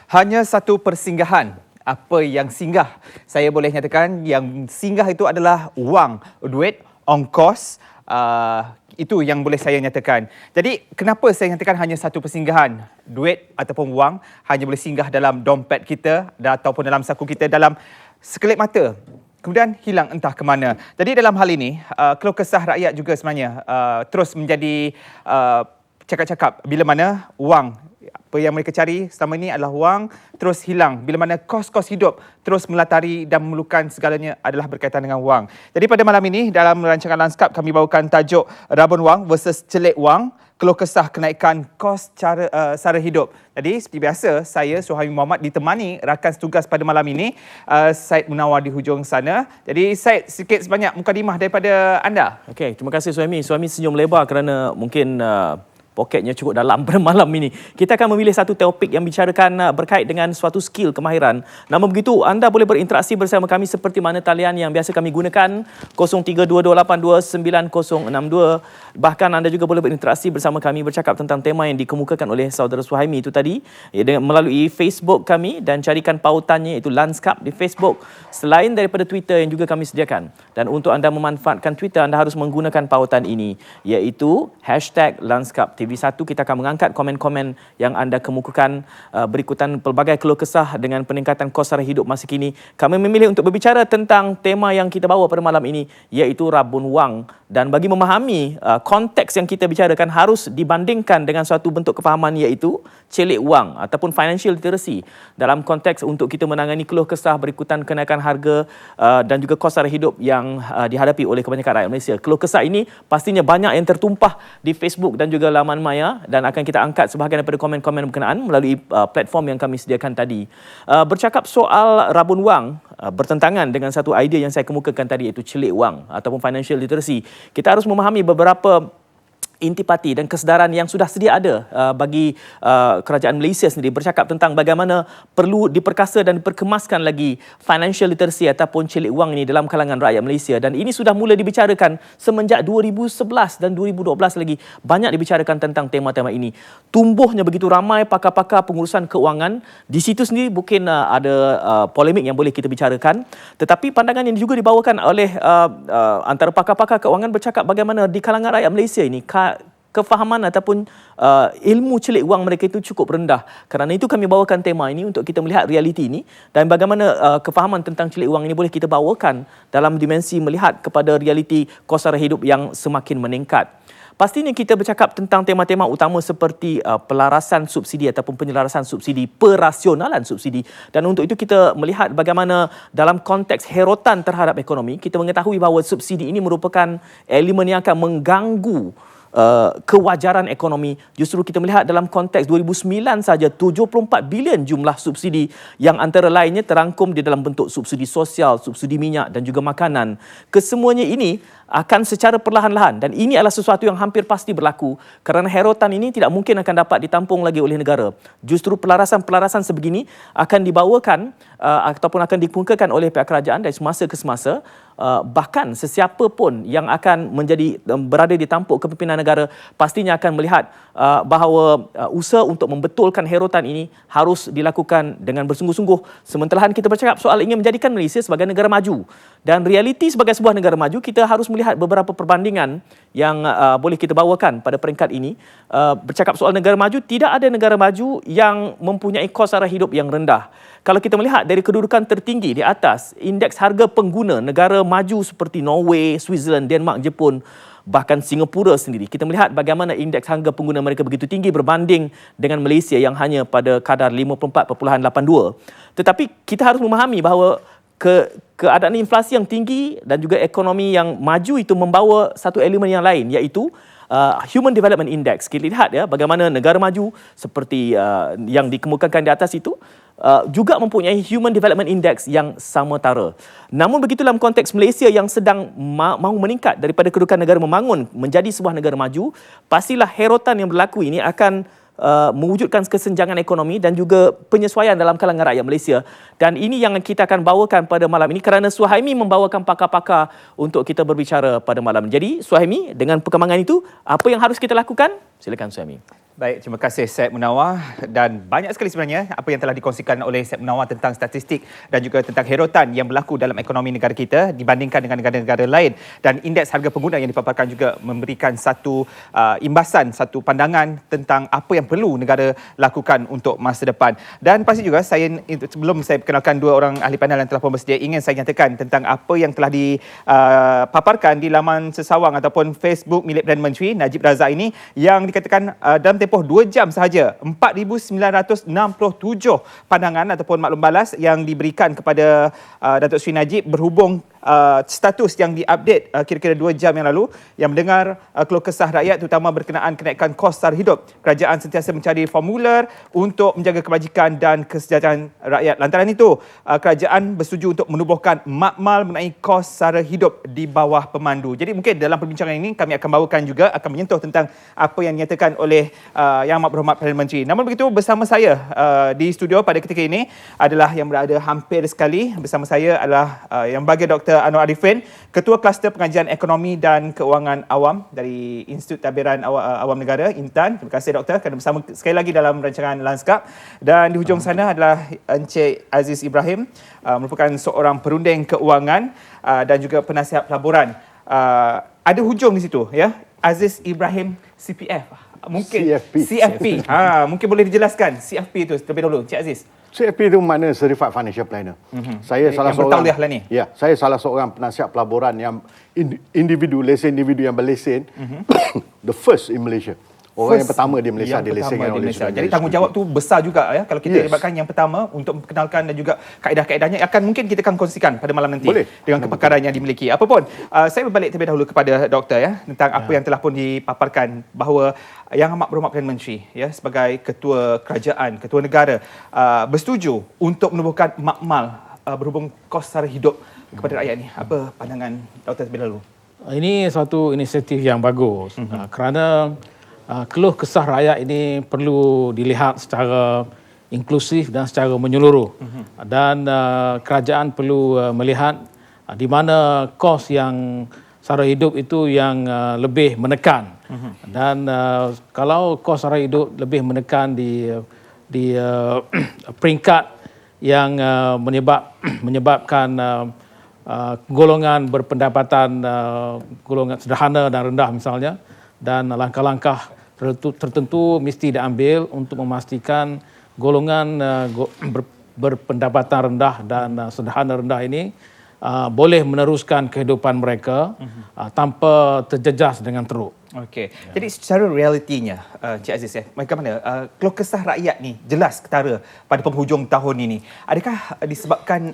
Hanya satu persinggahan. Apa yang singgah? Saya boleh nyatakan yang singgah itu adalah wang, duit, ongkos. Itu yang boleh saya nyatakan. Jadi kenapa saya nyatakan hanya satu persinggahan? Duit ataupun wang hanya boleh singgah dalam dompet kita ataupun dalam saku kita dalam sekelip mata. Kemudian hilang entah ke mana. Jadi dalam hal ini, keluh kesah rakyat juga sebenarnya terus menjadi cakap-cakap bila mana wang, apa yang mereka cari selama ini adalah wang, terus hilang. Bila mana kos-kos hidup terus melatari dan memerlukan segalanya adalah berkaitan dengan wang. Jadi pada malam ini dalam rancangan Lanskap kami bawakan tajuk Rabun Wang versus Celik Wang, keluh kesah kenaikan kos sara hidup. Jadi seperti biasa, saya Suhaimi Muhammad ditemani rakan setugas pada malam ini, Syed Munawar di hujung sana. Jadi Syed, sikit sebanyak mukadimah daripada anda. Okey, terima kasih Suhaimi. Suhaimi senyum lebar kerana mungkin poketnya cukup dalam pada malam ini. Kita akan memilih satu topik yang bicarakan berkait dengan suatu skill kemahiran. Namun begitu, anda boleh berinteraksi bersama kami seperti mana talian yang biasa kami gunakan, 0322829062. Bahkan anda juga boleh berinteraksi bersama kami bercakap tentang tema yang dikemukakan oleh saudara Suhaimi itu tadi, melalui Facebook kami, dan carikan pautannya iaitu Lanskap di Facebook, selain daripada Twitter yang juga kami sediakan. Dan untuk anda memanfaatkan Twitter, anda harus menggunakan pautan ini, iaitu #Lanskap TV1. Kita akan mengangkat komen-komen yang anda kemukakan berikutan pelbagai keluh kesah dengan peningkatan kos sara hidup masa kini. Kami memilih untuk berbicara tentang tema yang kita bawa pada malam ini, iaitu rabun wang. Dan bagi memahami konteks yang kita bicarakan harus dibandingkan dengan suatu bentuk kefahaman, iaitu celik wang ataupun financial literacy, dalam konteks untuk kita menangani keluh kesah berikutan kenaikan harga dan juga kos sara hidup yang dihadapi oleh kebanyakan rakyat Malaysia. Keluh kesah ini pastinya banyak yang tertumpah di Facebook dan juga laman maya, dan akan kita angkat sebahagian daripada komen-komen berkenaan melalui platform yang kami sediakan tadi. Bercakap soal rabun wang, bertentangan dengan satu idea yang saya kemukakan tadi, iaitu celik wang ataupun financial literacy. Kita harus memahami beberapa intipati dan kesedaran yang sudah sedia ada bagi kerajaan Malaysia sendiri, bercakap tentang bagaimana perlu diperkasa dan diperkemaskan lagi financial literacy ataupun celik wang ini dalam kalangan rakyat Malaysia. Dan ini sudah mula dibicarakan semenjak 2011 dan 2012 lagi. Banyak dibicarakan tentang tema-tema ini. Tumbuhnya begitu ramai pakar-pakar pengurusan keuangan. Di situ sendiri mungkin ada polemik yang boleh kita bicarakan. Tetapi pandangan yang juga dibawakan oleh antara pakar-pakar keuangan bercakap bagaimana di kalangan rakyat Malaysia ini kefahaman ataupun ilmu celik wang mereka itu cukup rendah. Kerana itu kami bawakan tema ini untuk kita melihat realiti ini, dan bagaimana kefahaman tentang celik wang ini boleh kita bawakan dalam dimensi melihat kepada realiti kos sara hidup yang semakin meningkat. Pastinya kita bercakap tentang tema-tema utama seperti pelarasan subsidi ataupun penyelarasan subsidi, perasionalan subsidi. Dan untuk itu kita melihat bagaimana dalam konteks herotan terhadap ekonomi, kita mengetahui bahawa subsidi ini merupakan elemen yang akan mengganggu kewajaran ekonomi. Justru kita melihat dalam konteks 2009 saja 74 bilion jumlah subsidi yang antara lainnya terangkum di dalam bentuk subsidi sosial, subsidi minyak dan juga makanan. Kesemuanya ini akan secara perlahan-lahan, dan ini adalah sesuatu yang hampir pasti berlaku kerana herotan ini tidak mungkin akan dapat ditampung lagi oleh negara. Justru pelarasan-pelarasan sebegini akan dibawakan ataupun akan dikemukakan oleh pihak kerajaan dari semasa ke semasa. Bahkan sesiapa pun yang akan menjadi berada di tampuk kepimpinan negara pastinya akan melihat bahawa usaha untuk membetulkan herotan ini harus dilakukan dengan bersungguh-sungguh. Sementara kita bercakap soal ingin menjadikan Malaysia sebagai negara maju, dan realiti sebagai sebuah negara maju, kita harus melihat beberapa perbandingan yang boleh kita bawakan pada peringkat ini. Bercakap soal negara maju, tidak ada negara maju yang mempunyai kos sara hidup yang rendah. Kalau kita melihat dari kedudukan tertinggi di atas indeks harga pengguna negara maju seperti Norway, Switzerland, Denmark, Jepun, bahkan Singapura sendiri, kita melihat bagaimana indeks harga pengguna mereka begitu tinggi berbanding dengan Malaysia yang hanya pada kadar 54.82. Tetapi kita harus memahami bahawa keadaan inflasi yang tinggi dan juga ekonomi yang maju itu membawa satu elemen yang lain, iaitu Human Development Index. Kita lihat bagaimana negara maju seperti yang dikemukakan di atas itu juga mempunyai Human Development Index yang sama-tara. Namun begitu dalam konteks Malaysia yang sedang mahu meningkat daripada kedudukan negara membangun menjadi sebuah negara maju, pastilah herotan yang berlaku ini akan mewujudkan kesenjangan ekonomi dan juga penyesuaian dalam kalangan rakyat Malaysia. Dan ini yang kita akan bawakan pada malam ini kerana Suhaimi membawakan pakar-pakar untuk kita berbicara pada malam. Jadi Suhaimi, dengan perkembangan itu, apa yang harus kita lakukan? Silakan Suhaimi. Baik, terima kasih Syed Munawar, dan banyak sekali sebenarnya apa yang telah dikongsikan oleh Syed Munawar tentang statistik dan juga tentang herotan yang berlaku dalam ekonomi negara kita dibandingkan dengan negara-negara lain, dan indeks harga pengguna yang dipaparkan juga memberikan satu imbasan, satu pandangan tentang apa yang perlu negara lakukan untuk masa depan. Dan pasti juga sebelum saya perkenalkan dua orang ahli panel yang telah pun bersedia, ingin saya nyatakan tentang apa yang telah dipaparkan di laman sesawang ataupun Facebook milik Perdana Menteri Najib Razak ini, yang dikatakan dalam tempoh 2 jam sahaja 4,967 pandangan ataupun maklum balas yang diberikan kepada Datuk Seri Najib berhubung status yang diupdate kira-kira 2 jam yang lalu, yang mendengar keluh kesah rakyat terutama berkenaan kenaikan kos sara hidup. Kerajaan sentiasa mencari formular untuk menjaga kebajikan dan kesejahteraan rakyat. Lantaran itu, kerajaan bersetuju untuk menubuhkan makmal mengenai kos sara hidup di bawah pemandu. Jadi mungkin dalam perbincangan ini kami akan bawakan juga, akan menyentuh tentang apa yang dinyatakan oleh Yang Amat Berhormat Perdana Menteri. Namun begitu, bersama saya di studio pada ketika ini adalah yang berada hampir sekali. Bersama saya adalah Yang Bahagia Dr. Anwar Arifin, Ketua Kluster Pengajian Ekonomi dan Keuangan Awam dari Institut Tadbiran Awam Negara, Intan. Terima kasih Doktor kerana bersama sekali lagi dalam rancangan Lanskap. Dan di hujung sana adalah Encik Aziz Ibrahim, merupakan seorang perunding keuangan dan juga penasihat pelaburan. Ada hujung di situ, ya. Aziz Ibrahim CPF. Mungkin CFP. Mungkin boleh dijelaskan CFP itu terlebih dahulu, Encik Aziz. CFP itu makna Certified Financial Planner. Saya salah seorang saya salah seorang penasihat pelaburan yang individu yang berlesen, the first in Malaysia. Orang yang pertama di Malaysia dilesenkan oleh Malaysia. Jadi tanggungjawab tu besar juga, ya, kalau kita libatkan yang pertama untuk memperkenalkan dan juga kaedah-kaedahnya mungkin kita akan kongsikan pada malam nanti. Boleh. Dengan kepakaran yang dimiliki. Apapun, saya berbalik terlebih dahulu kepada doktor, ya, tentang apa yang telah pun dipaparkan bahawa Yang Amat Berhormat Perdana Menteri, ya, sebagai ketua kerajaan, ketua negara, bersetuju untuk menubuhkan makmal berhubung kos sara hidup kepada rakyat ni. Apa pandangan doktor terlebih dahulu? Ini suatu inisiatif yang bagus, kerana keluh kesah rakyat ini perlu dilihat secara inklusif dan secara menyeluruh. Dan kerajaan perlu melihat di mana kos yang sara hidup itu yang lebih menekan. Dan kalau kos sara hidup lebih menekan di peringkat yang menyebabkan golongan berpendapatan golongan sederhana dan rendah misalnya, dan langkah-langkah tertentu mesti diambil untuk memastikan golongan berpendapatan rendah dan sederhana rendah ini boleh meneruskan kehidupan mereka tanpa terjejas dengan teruk. Okey. Jadi secara realitinya, Cik Aziz, bagaimana keluh kesah rakyat ni jelas ketara pada penghujung tahun ini? Adakah disebabkan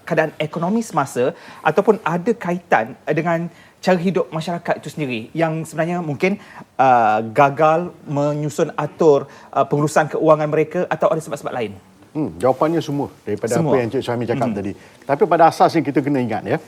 keadaan ekonomi semasa ataupun ada kaitan dengan cara hidup masyarakat itu sendiri yang sebenarnya mungkin gagal menyusun atur pengurusan keuangan mereka, atau ada sebab-sebab lain? Jawapannya semua daripada apa yang Encik Syahmi cakap tadi. Tapi pada asasnya kita kena ingat, ya,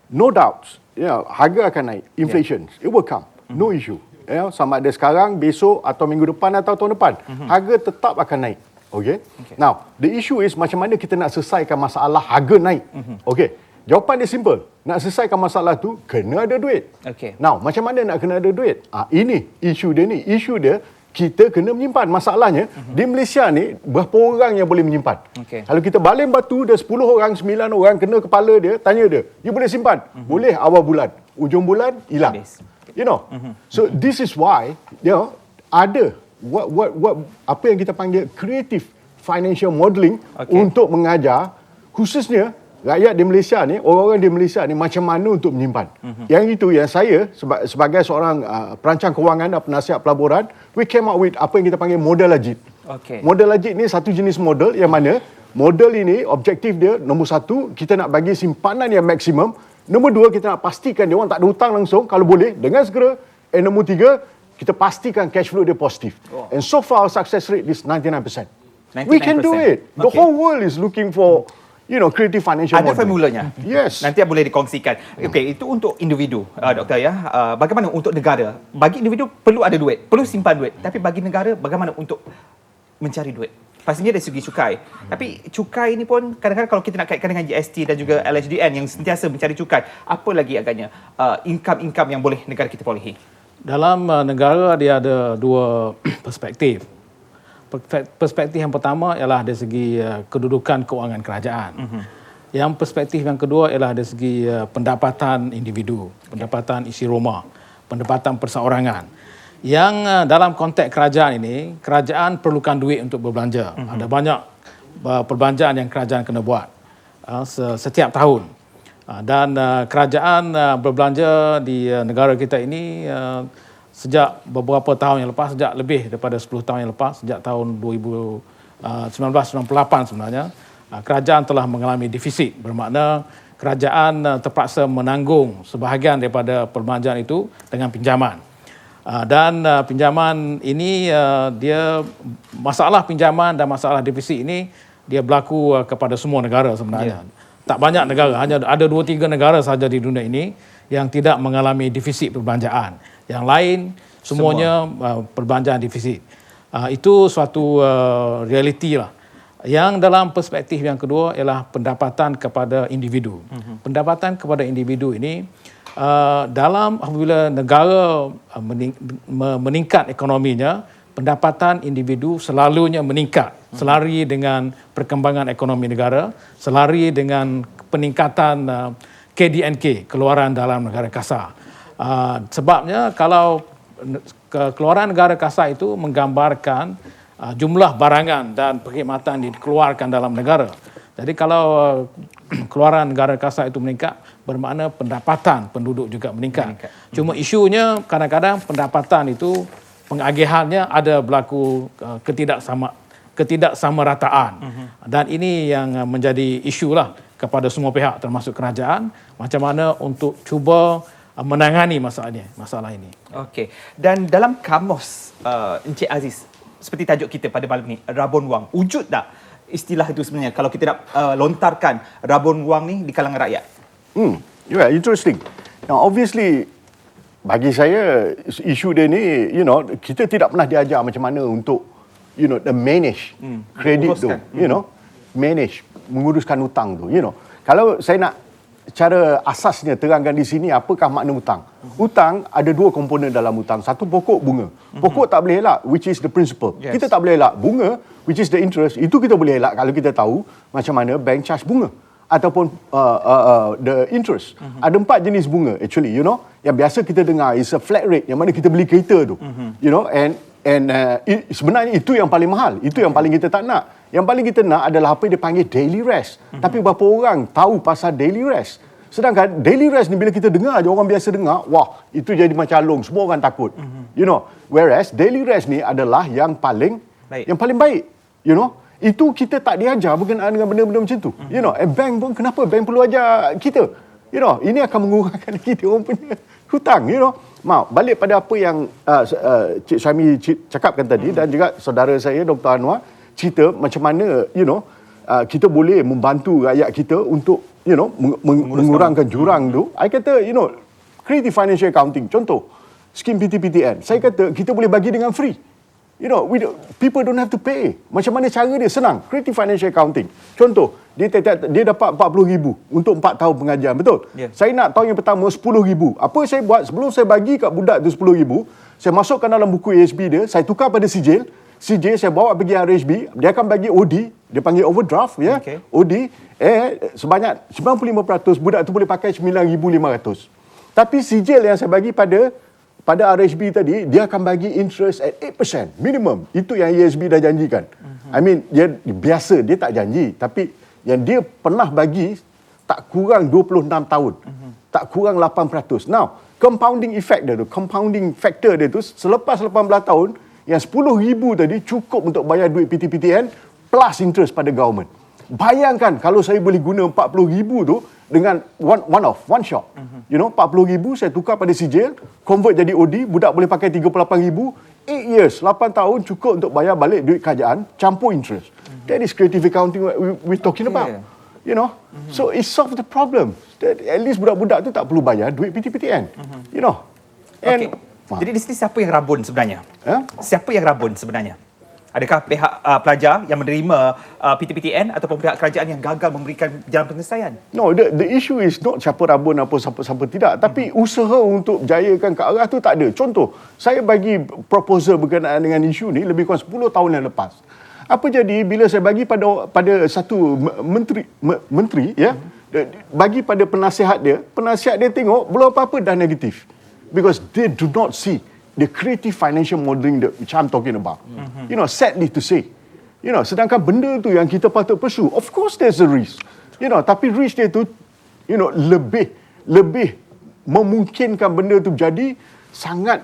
no doubts, harga akan naik, inflation, it will come, no issue. Sama ada sekarang, besok atau minggu depan atau tahun depan, harga tetap akan naik. Okay? Now, the issue is macam mana kita nak selesaikan masalah harga naik. Okay. Jawapan dia simple. Nak selesaikan masalah tu, kena ada duit. Okay. Now, macam mana nak kena ada duit? Ini isu dia ni. Isu dia, kita kena menyimpan. Masalahnya, di Malaysia ni, berapa orang yang boleh menyimpan? Okay. Kalau kita baling batu, dah 10 orang, 9 orang kena kepala dia, tanya dia, you boleh simpan? Boleh awal bulan. Ujung bulan, hilang. You know? So, this is why, ada apa yang kita panggil creative financial modelling untuk mengajar, khususnya rakyat di Malaysia ni, orang-orang di Malaysia ni macam mana untuk menyimpan. Yang itu yang saya sebagai seorang perancang kewangan dan penasihat pelaburan, we came up with apa yang kita panggil model Ajit. Model Ajit ni satu jenis model yang mana model ini objektif dia, nombor satu, kita nak bagi simpanan yang maksimum. Nombor dua, kita nak pastikan dia orang tak ada hutang langsung kalau boleh dengan segera. And nombor tiga, kita pastikan cash flow dia positif. And so far our success rate is 99%. 99%. We can do it. The whole world is looking for creative financial model. Ada formulanya. Yes. Nanti boleh dikongsikan. Okey, itu untuk individu, doktor, ya. Bagaimana untuk negara? Bagi individu perlu ada duit, perlu simpan duit. Tapi bagi negara, bagaimana untuk mencari duit? Pastinya dari segi cukai. Tapi cukai ini pun kadang-kadang kalau kita nak kaitkan dengan GST dan juga LHDN yang sentiasa mencari cukai, apa lagi agaknya income yang boleh negara kita perolehi? Dalam negara dia ada dua perspektif. Perspektif yang pertama ialah dari segi kedudukan keuangan kerajaan. Yang perspektif yang kedua ialah dari segi pendapatan individu, pendapatan isi rumah, pendapatan perseorangan. Yang dalam konteks kerajaan ini, kerajaan perlukan duit untuk berbelanja. Ada banyak perbelanjaan yang kerajaan kena buat setiap tahun. Dan kerajaan berbelanja di negara kita ini sejak beberapa tahun yang lepas, sejak lebih daripada 10 tahun yang lepas, sejak tahun 1998 sebenarnya, kerajaan telah mengalami defisit. Bermakna kerajaan terpaksa menanggung sebahagian daripada perbelanjaan itu dengan pinjaman. Dan pinjaman ini, dia masalah pinjaman dan masalah defisit ini, dia berlaku kepada semua negara sebenarnya. Tak banyak negara, hanya ada 2-3 negara sahaja di dunia ini yang tidak mengalami defisit perbelanjaan. Yang lain semuanya perbelanjaan defisit. Itu suatu realiti lah. Yang dalam perspektif yang kedua ialah pendapatan kepada individu. Pendapatan kepada individu ini dalam apabila negara meningkat ekonominya, pendapatan individu selalunya meningkat selari dengan perkembangan ekonomi negara, selari dengan peningkatan KDNK, keluaran dalam negara kasar. Sebabnya kalau keluaran negara kasar itu menggambarkan jumlah barangan dan perkhidmatan dikeluarkan dalam negara. Jadi kalau keluaran negara kasar itu meningkat, bermakna pendapatan penduduk juga meningkat. Cuma isunya kadang-kadang pendapatan itu pengagihannya ada berlaku ketidaksamarataan. Dan ini yang menjadi isu lah kepada semua pihak termasuk kerajaan, macam mana untuk cuba menangani masalah ini. Okey. Dan dalam kamus Encik Aziz, seperti tajuk kita pada malam ni, rabun wang, wujud tak istilah itu sebenarnya kalau kita nak lontarkan rabun wang ni di kalangan rakyat? Yeah, interesting. Now obviously bagi saya isu dia ni, kita tidak pernah diajar macam mana untuk the manage kredit tu, manage, menguruskan hutang tu, Kalau saya nak cara asasnya terangkan di sini, apakah makna hutang? Hutang ada dua komponen dalam hutang. Satu pokok, bunga. Pokok tak boleh elak, which is the principal. Yes. Kita tak boleh elak. Bunga, which is the interest, itu kita boleh elak kalau kita tahu macam mana bank charge bunga ataupun the interest. Ada 4 jenis bunga actually, yang biasa kita dengar is a flat rate, yang mana kita beli kereta tu, sebenarnya itu yang paling mahal, itu yang paling kita tak nak. Yang paling kita nak adalah apa yang dipanggil daily rest. Tapi berapa orang tahu pasal daily rest? Sedangkan daily rest ni bila kita dengar je, orang biasa dengar, wah, itu jadi macam alung, semua orang takut. Whereas daily rest ni adalah yang paling baik. Itu kita tak diajar berkenaan dengan benda-benda macam tu. Bank pun, kenapa bank perlu ajar kita? Ini akan mengurangkan kita orang punya hutang, balik pada apa yang Cik Syami cakapkan tadi, dan juga saudara saya Dr. Anwar cerita macam mana kita boleh membantu rakyat kita untuk mengurangkan jurang tu. I kata creative financial accounting, contoh skim PTPTN, saya kata kita boleh bagi dengan free. People don't have to pay. Macam mana cara dia? Senang. Creative financial accounting. Contoh, dia dapat 40,000 untuk 4 tahun pengajian, betul? Yeah. Saya nak tahun yang pertama 10,000. Apa saya buat? Sebelum saya bagi kat budak tu 10,000, saya masukkan dalam buku ASB dia, saya tukar pada sijil saya bawa pergi RHB, dia akan bagi OD, dia panggil overdraft, ya. Okay. OD, sebanyak 95% budak tu boleh pakai 9,500. Tapi sijil yang saya bagi pada RHB tadi, dia akan bagi interest at 8% minimum. Itu yang ESB dah janjikan. I mean, dia biasa, dia tak janji. Tapi yang dia pernah bagi, tak kurang 26 tahun. Tak kurang 8%. Now, compounding effect dia tu, compounding factor dia tu, selepas 18 tahun, yang 10,000 tadi cukup untuk bayar duit PTPTN plus interest pada government. Bayangkan kalau saya boleh guna 40,000 tu dengan one shot. 40,000 saya tukar pada sijil, convert jadi OD, budak boleh pakai 38,000, 8 years, 8 tahun cukup untuk bayar balik duit kerajaan, campur interest. That is creative accounting we're talking about. So it solves the problem. At least budak-budak tu tak perlu bayar duit PTPTN. And Jadi di sini siapa yang rabun sebenarnya? Siapa yang rabun sebenarnya? Adakah pihak pelajar yang menerima PTPTN ataupun pihak kerajaan yang gagal memberikan jalan penyelesaian? No, the issue is not siapa rabun apa siapa tidak, tapi usaha untuk jayakan ke arah tu tak ada. Contoh, saya bagi proposal berkenaan dengan isu ni lebih kurang 10 tahun yang lepas. Apa jadi bila saya bagi pada satu menteri ya, bagi pada penasihat dia tengok belum apa-apa dah negatif. Because they do not see the creative financial modelling that which I'm talking about. You know, sadly to say. You know, sedangkan benda tu yang kita patut pursue, of course there's a risk. You know, tapi risk dia tu, you know, lebih memungkinkan benda tu jadi sangat,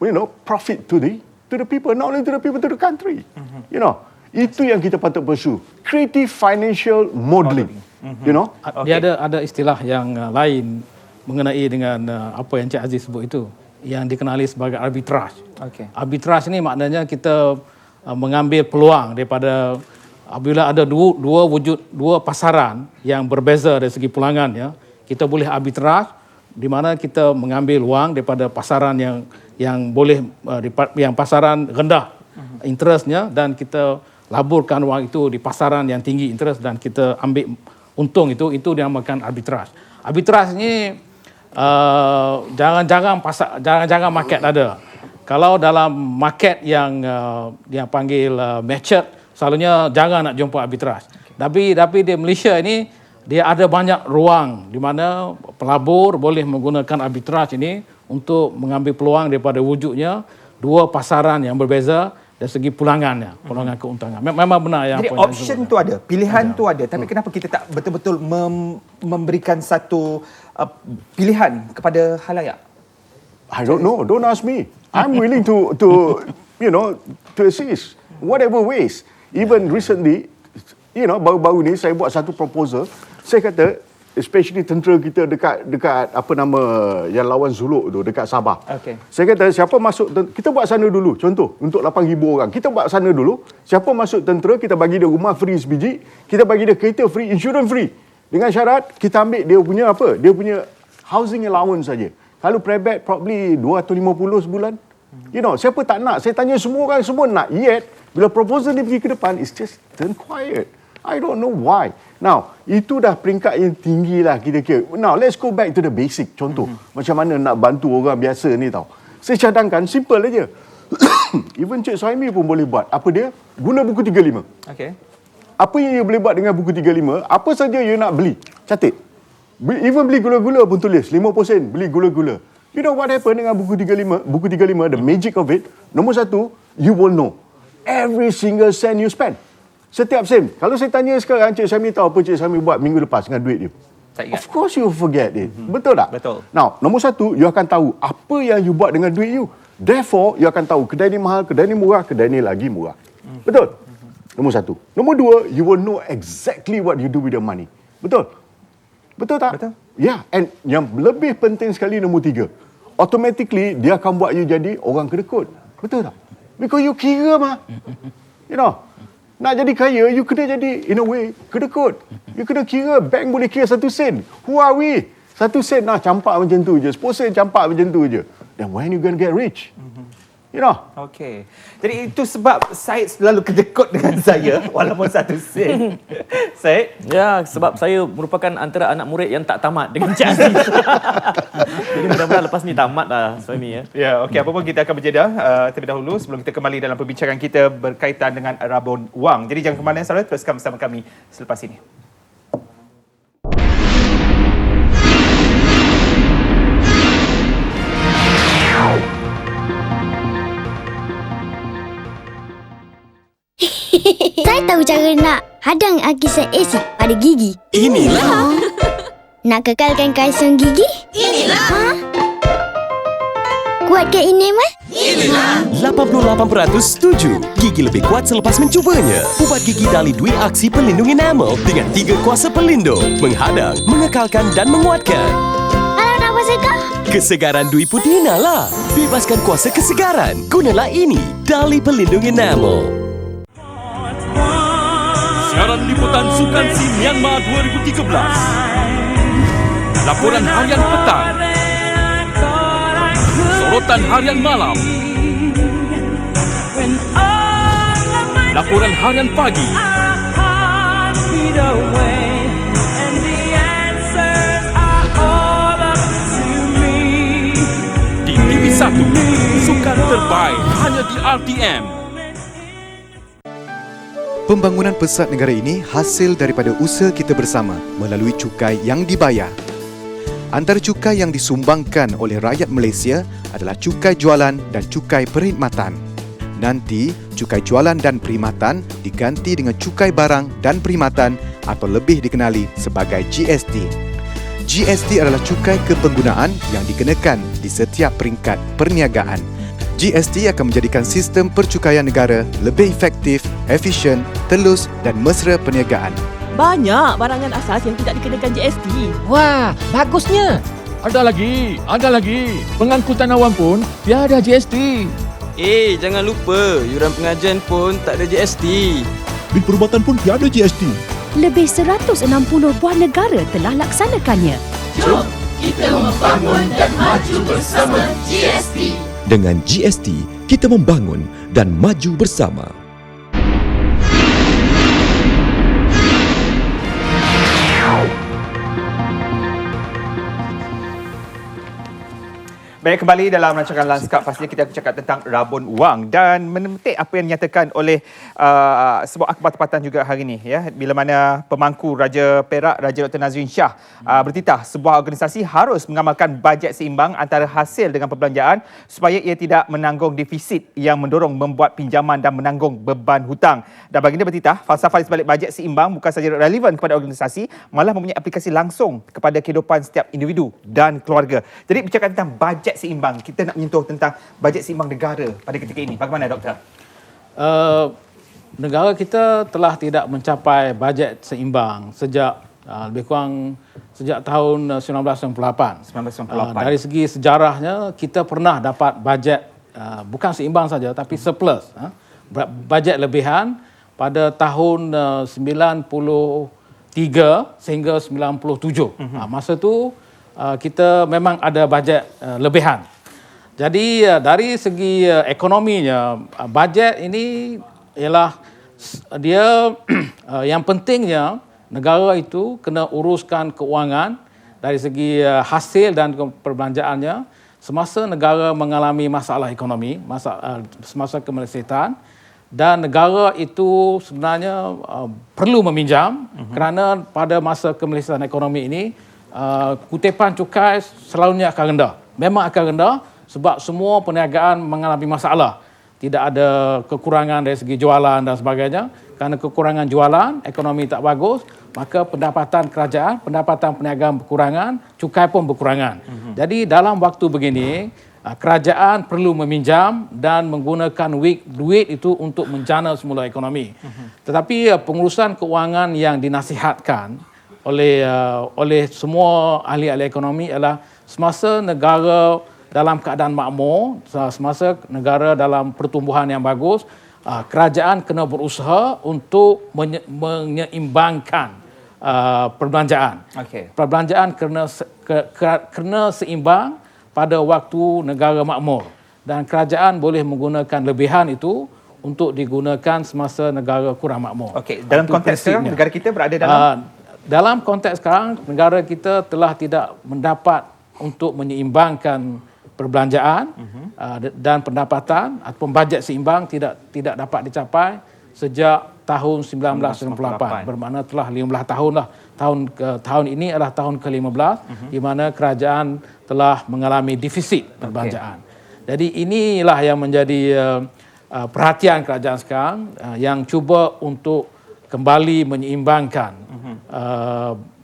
you know, profit to the people, not only to the people, to the country. You know, itu yang kita patut pursue. Creative financial modelling. You know. Dia ada istilah yang lain mengenai dengan apa yang Encik Aziz sebut itu, yang dikenali sebagai arbitrage. Okay. Arbitrage ni maknanya kita mengambil peluang daripada apabila ada dua pasaran yang berbeza dari segi pulangan, ya, kita boleh arbitrage di mana kita mengambil wang daripada pasaran yang boleh yang pasaran rendah interestnya, dan kita laburkan wang itu di pasaran yang tinggi interest dan kita ambil untung. Itu dinamakan arbitrage. Arbitrage ni jarang-jarang market ada. Kalau dalam market yang panggil matured, selalunya jarang nak jumpa arbitrage. Tapi di Malaysia ini dia ada banyak ruang di mana pelabur boleh menggunakan arbitrage ini untuk mengambil peluang daripada wujudnya dua pasaran yang berbeza dari segi pulangan keuntungan. Memang benar yang jadi option tu ada, pilihan tu ada, tapi kenapa kita tak betul-betul memberikan satu pilihan kepada khalayak? I don't know. Don't ask me. I'm willing to you know, to assist whatever ways. Even recently, you know, baru-baru ni saya buat satu proposal. Saya kata, especially tentera kita dekat apa nama yang lawan Zuluk tu, dekat Sabah. Okay. Saya kata siapa masuk kita buat sana dulu. Contoh untuk 8,000 orang. Kita buat sana dulu. Siapa masuk tentera, kita bagi dia rumah free sebiji, kita bagi dia kereta free, insurans free. Dengan syarat kita ambil dia punya apa? Dia punya housing allowance saja. Kalau private probably 250 sebulan. You know, siapa tak nak? Saya tanya semua orang, semua nak. Yet bila proposal ni pergi ke depan, it's just turn quiet. I don't know why. Now, itu dah peringkat yang tinggi lah kira-kira. Now, let's go back to the basic. Contoh, macam mana nak bantu orang biasa ni tau. Saya cadangkan, simple aja. Even Cik Suhaimi pun boleh buat. Apa dia? Guna buku 35. Okay. Apa yang you boleh buat dengan buku 35, apa saja you nak beli, catat. Even beli gula-gula pun tulis, 50% beli gula-gula. You know what happen dengan buku 35? Buku 35, the magic of it, nombor satu, you will know every single cent you spend. Setiap sen. Kalau saya tanya sekarang, Cik Suhaimi tahu apa Cik Suhaimi buat minggu lepas dengan duit dia? Tak ingat. Of course you forget it. Betul tak? Betul. Now, nombor satu, you akan tahu apa yang you buat dengan duit you. Therefore, you akan tahu kedai ni mahal, kedai ni murah, kedai ni lagi murah. Betul? Nombor satu. Nombor dua, you will know exactly what you do with the money. Betul? Betul tak? Betul. Yeah, and yang lebih penting sekali nombor tiga. Automatically, dia akan buat you jadi orang kedekut. Betul tak? Because you kira mah. You know, nak jadi kaya, you kena jadi, in a way, kedekut. You kena kira, bank boleh kira 1 sen. Who are we? 1 sen lah, campak macam tu je. 10 sen campak macam tu je. Then when you gonna get rich? You know? Okey. Jadi itu sebab Syed selalu kedekut dengan saya walaupun 1 sen. Syed? Ya, sebab saya merupakan antara anak murid yang tak tamat dengan Cik Aziz. Jadi mudah-mudahan lepas ni tamat lah Suhaimi ya. Ya, okey, apa pun kita akan berjeda terlebih dahulu sebelum kita kembali dalam perbincangan kita berkaitan dengan rabun wang. Jadi jangan ke mana-mana, teruskan bersama kami selepas ini. Saya tahu cara nak hadang akisan asid pada gigi. Inilah. Nak kekalkan kalsium gigi? Inilah. Kuatkan enamel? Inilah. 88% setuju. Gigi lebih kuat selepas mencubanya. Ubat gigi Dali Dwi Aksi Pelindung Enamel dengan 3 kuasa pelindung. Menghadang, mengekalkan dan menguatkan. Kalau nak puasa kau? Kesegaran Dwi Pudina lah. Bebaskan kuasa kesegaran. Gunalah ini. Dali Pelindung Enamel. Siaran liputan Sukan SEA Myanmar 2013. Laporan harian petang. Sorotan harian malam. Laporan Harian Pagi. Di TV1, sukan terbaik hanya di RTM. Pembangunan pesat negara ini hasil daripada usaha kita bersama melalui cukai yang dibayar. Antara cukai yang disumbangkan oleh rakyat Malaysia adalah cukai jualan dan cukai perkhidmatan. Nanti, cukai jualan dan perkhidmatan diganti dengan cukai barang dan perkhidmatan atau lebih dikenali sebagai GST. GST adalah cukai kepenggunaan yang dikenakan di setiap peringkat perniagaan. GST akan menjadikan sistem percukaian negara lebih efektif, efisien, telus dan mesra perniagaan. Banyak barangan asas yang tidak dikenakan GST. Wah, bagusnya. Ada lagi. Pengangkutan awam pun tiada GST. Jangan lupa, yuran pengajian pun tak ada GST. Bil perubatan pun tiada GST. Lebih 160 buah negara telah laksanakannya. Jom kita membangun dan maju bersama GST. Dengan GST, kita membangun dan maju bersama. Baik, kembali dalam rancangan Lanskap. Pastinya kita akan cakap tentang rabun wang dan memetik apa yang dinyatakan oleh sebuah akhbar tempatan juga hari ini, ya, bila mana pemangku Raja Perak, Raja Dr. Nazrin Shah bertitah sebuah organisasi harus mengamalkan bajet seimbang antara hasil dengan perbelanjaan supaya ia tidak menanggung defisit yang mendorong membuat pinjaman dan menanggung beban hutang. Dan baginda bertitah, falsafah di sebalik bajet seimbang bukan sahaja relevan kepada organisasi, malah mempunyai aplikasi langsung kepada kehidupan setiap individu dan keluarga. Jadi bercakap tentang bajet seimbang, kita nak menyentuh tentang bajet seimbang negara pada ketika ini. Bagaimana, Doktor? Negara kita telah tidak mencapai bajet seimbang sejak lebih kurang sejak tahun 1998. Dari segi sejarahnya, kita pernah dapat bajet bukan seimbang saja tapi surplus, bajet lebihan pada tahun 93 sehingga 97. Masa tu kita memang ada bajet lebihan. Jadi dari segi ekonominya, bajet ini ialah dia yang pentingnya negara itu kena uruskan keuangan dari segi hasil dan perbelanjaannya semasa negara mengalami masalah ekonomi, semasa kemerdekaan, dan negara itu sebenarnya perlu meminjam kerana pada masa kemerdekaan ekonomi ini kutipan cukai selalunya akan rendah. Memang akan rendah sebab semua perniagaan mengalami masalah. Tidak ada kekurangan dari segi jualan dan sebagainya. Kerana kekurangan jualan, ekonomi tak bagus, maka pendapatan kerajaan, pendapatan perniagaan berkurangan, cukai pun berkurangan. Jadi dalam waktu begini, kerajaan perlu meminjam dan menggunakan duit itu untuk menjana semula ekonomi. Tetapi pengurusan keuangan yang dinasihatkan oleh semua ahli-ahli ekonomi ialah semasa negara dalam keadaan makmur, semasa negara dalam pertumbuhan yang bagus, kerajaan kena berusaha untuk menyeimbangkan perbelanjaan. Perbelanjaan kena seimbang pada waktu negara makmur, dan kerajaan boleh menggunakan lebihan itu untuk digunakan semasa negara kurang makmur. Dalam konteks sekarang negara kita berada dalam konteks sekarang, negara kita telah tidak mendapat untuk menyeimbangkan perbelanjaan dan pendapatan ataupun bajet seimbang tidak dapat dicapai sejak tahun 1998. Bermakna telah 15 tahun lah. Tahun ini adalah tahun ke-15 di mana kerajaan telah mengalami defisit perbelanjaan. Jadi inilah yang menjadi perhatian kerajaan sekarang yang cuba untuk kembali menyeimbangkan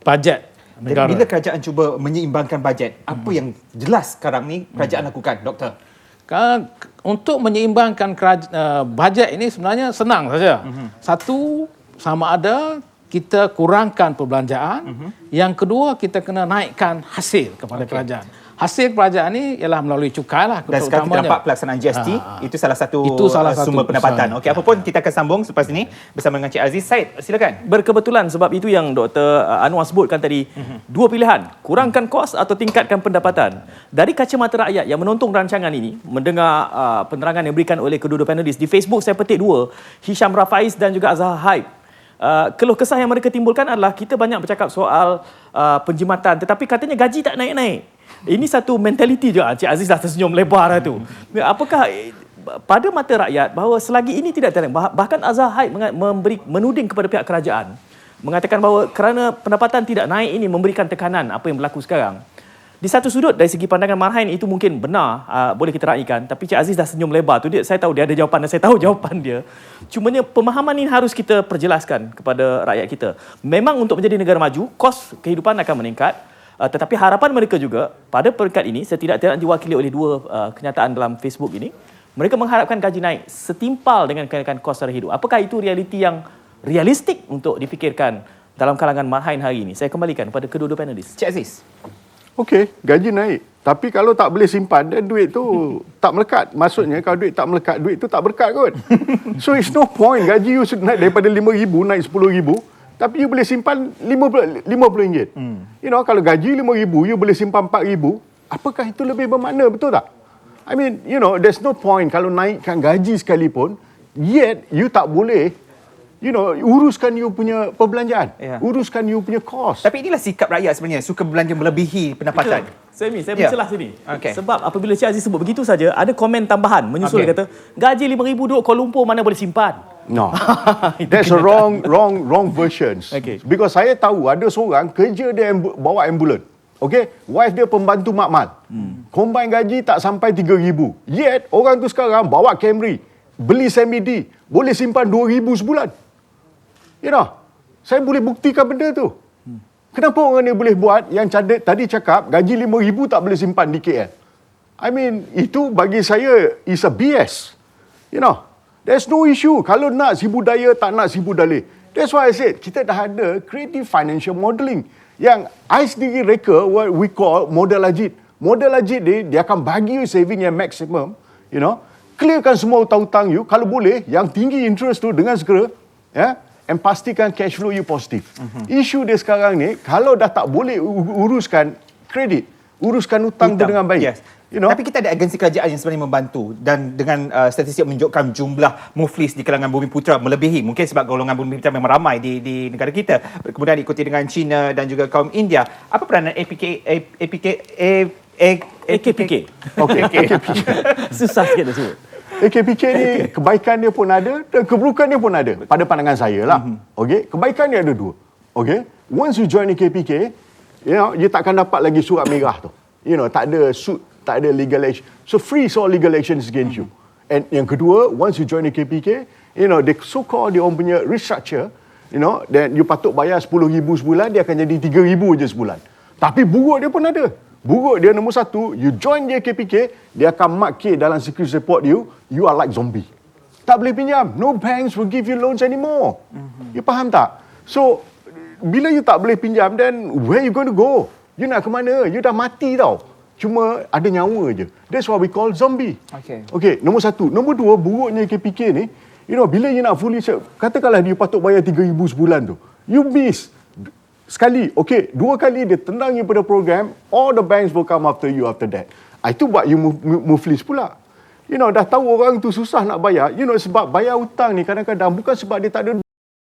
bajet negara. Bila kerajaan cuba menyeimbangkan bajet, apa yang jelas sekarang ni kerajaan lakukan, Doktor? Untuk menyeimbangkan bajet ini sebenarnya senang saja. Satu, sama ada kita kurangkan perbelanjaan. Yang kedua, kita kena naikkan hasil kepada kerajaan. hasil kerajaan ni ialah melalui cukai lah. Dan sekarang kita nampak pelaksanaan GST, itu salah satu sumber pendapatan. Okey, apa pun kita akan sambung selepas ini bersama dengan Cik Aziz. Said, silakan. Berkebetulan sebab itu yang Dr. Anwar sebutkan tadi, dua pilihan, kurangkan kos atau tingkatkan pendapatan. Dari kacamata rakyat yang menonton rancangan ini, mendengar penerangan yang diberikan oleh kedua-dua panelis, di Facebook saya petik dua, Hisham Rafaiz dan juga Azhar Haib. Keluh kesah yang mereka timbulkan adalah kita banyak bercakap soal penjimatan, tetapi katanya gaji tak naik-naik. Ini satu mentaliti je. Cik Aziz dah tersenyum lebar lah tu. Apakah pada mata rakyat bahawa selagi ini tidak terang, bahkan Azhar Haib menuding kepada pihak kerajaan, mengatakan bahawa kerana pendapatan tidak naik ini memberikan tekanan apa yang berlaku sekarang. Di satu sudut, dari segi pandangan Marhain itu mungkin benar, boleh kita raikan. Tapi Cik Aziz dah senyum lebar tu, saya tahu dia ada jawapan dan saya tahu jawapan dia. Cumanya pemahaman ini harus kita perjelaskan kepada rakyat kita. Memang untuk menjadi negara maju, kos kehidupan akan meningkat. Tetapi harapan mereka juga pada peringkat ini, setidak-tidaknya diwakili oleh dua kenyataan dalam Facebook ini, mereka mengharapkan gaji naik setimpal dengan kenaikan kos sara hidup. Apakah itu realiti yang realistik untuk dipikirkan dalam kalangan Marhain hari ini? Saya kembalikan kepada kedua-dua panelis. Cik Aziz. Okey, gaji naik. Tapi kalau tak boleh simpan, dan duit tu tak melekat. Maksudnya kalau duit tak melekat, duit tu tak berkat kot. So it's no point. Gaji you naik daripada RM5,000 naik RM10,000. Tapi you boleh simpan RM50. You know, kalau gaji RM5,000, you boleh simpan RM4,000. Apakah itu lebih bermakna, betul tak? I mean, you know, there's no point kalau naikkan gaji sekalipun, yet you tak boleh, you know, uruskan you punya perbelanjaan. Uruskan you punya kos. Tapi inilah sikap rakyat sebenarnya, suka belanja melebihi pendapatan. Saya bercelah sini. Sebab apabila Cik Aziz sebut begitu saja, ada komen tambahan menyusul kata, gaji RM5,000 duduk Kuala Lumpur mana boleh simpan? No. That's a wrong versions. Because saya tahu ada seorang kerja dia bawa ambulan. Okay? Wife dia pembantu makmal. Combine gaji tak sampai RM3,000. Yet orang tu sekarang bawa Camry, beli semi-D, boleh simpan RM2,000 sebulan. You know, saya boleh buktikan benda tu. Kenapa orang ni boleh buat yang tadi cakap gaji RM5,000 tak boleh simpan di KL? I mean, itu bagi saya is a BS. You know, there's no issue. Kalau nak si budaya, tak nak si budaya. That's why I said, kita dah ada creative financial modelling. Yang I sendiri reka what we call model Ajit. Model Ajit dia akan bagi you saving yang maximum. You know, clearkan semua hutang-hutang you. Kalau boleh, yang tinggi interest tu dengan segera. And pastikan cash flow you positif. Isu dia sekarang ni, kalau dah tak boleh uruskan kredit, uruskan hutang tu dengan baik. You know? Tapi kita ada agensi kerajaan yang sebenarnya membantu, dan dengan statistik menunjukkan jumlah muflis di kalangan Bumiputera melebihi, mungkin sebab golongan Bumiputera memang ramai di negara kita, kemudian diikuti dengan China dan juga kaum India. Apa peranan AKPK? Okey. Susah sikit nak sebut. AKPK ni kebaikan dia pun ada dan keburukan dia pun ada pada pandangan saya lah. Okey, kebaikan dia ada dua. Okey, once you join AKPK, you know, you takkan dapat lagi surat merah tu. You know, tak ada suit, tak ada legal action. So freeze all legal actions against you. And yang kedua, once you join AKPK, you know, they so-called dia orang punya restructure, you know, then you patut bayar RM10,000 sebulan, dia akan jadi RM3,000 je sebulan. Tapi buruk dia pun ada. Buruk dia nombor satu, you join dia KPK, dia akan mark K dalam security report you are like zombie. Tak boleh pinjam. No banks will give you loans anymore. You faham tak? So, bila you tak boleh pinjam, then where you going to go? You nak ke mana? You dah mati tau. Cuma ada nyawa je. That's what we call zombie. Okay, nombor satu. Nombor dua, buruknya KPK ni, you know, bila you nak fully, katakanlah you patut bayar RM3,000 sebulan tu. You miss. Sekali, okay, dua kali dia tendang you pada program, all the banks will come after you after that. Itu buat you muflis pula. You know, dah tahu orang tu susah nak bayar, you know, sebab bayar hutang ni kadang-kadang bukan sebab dia tak ada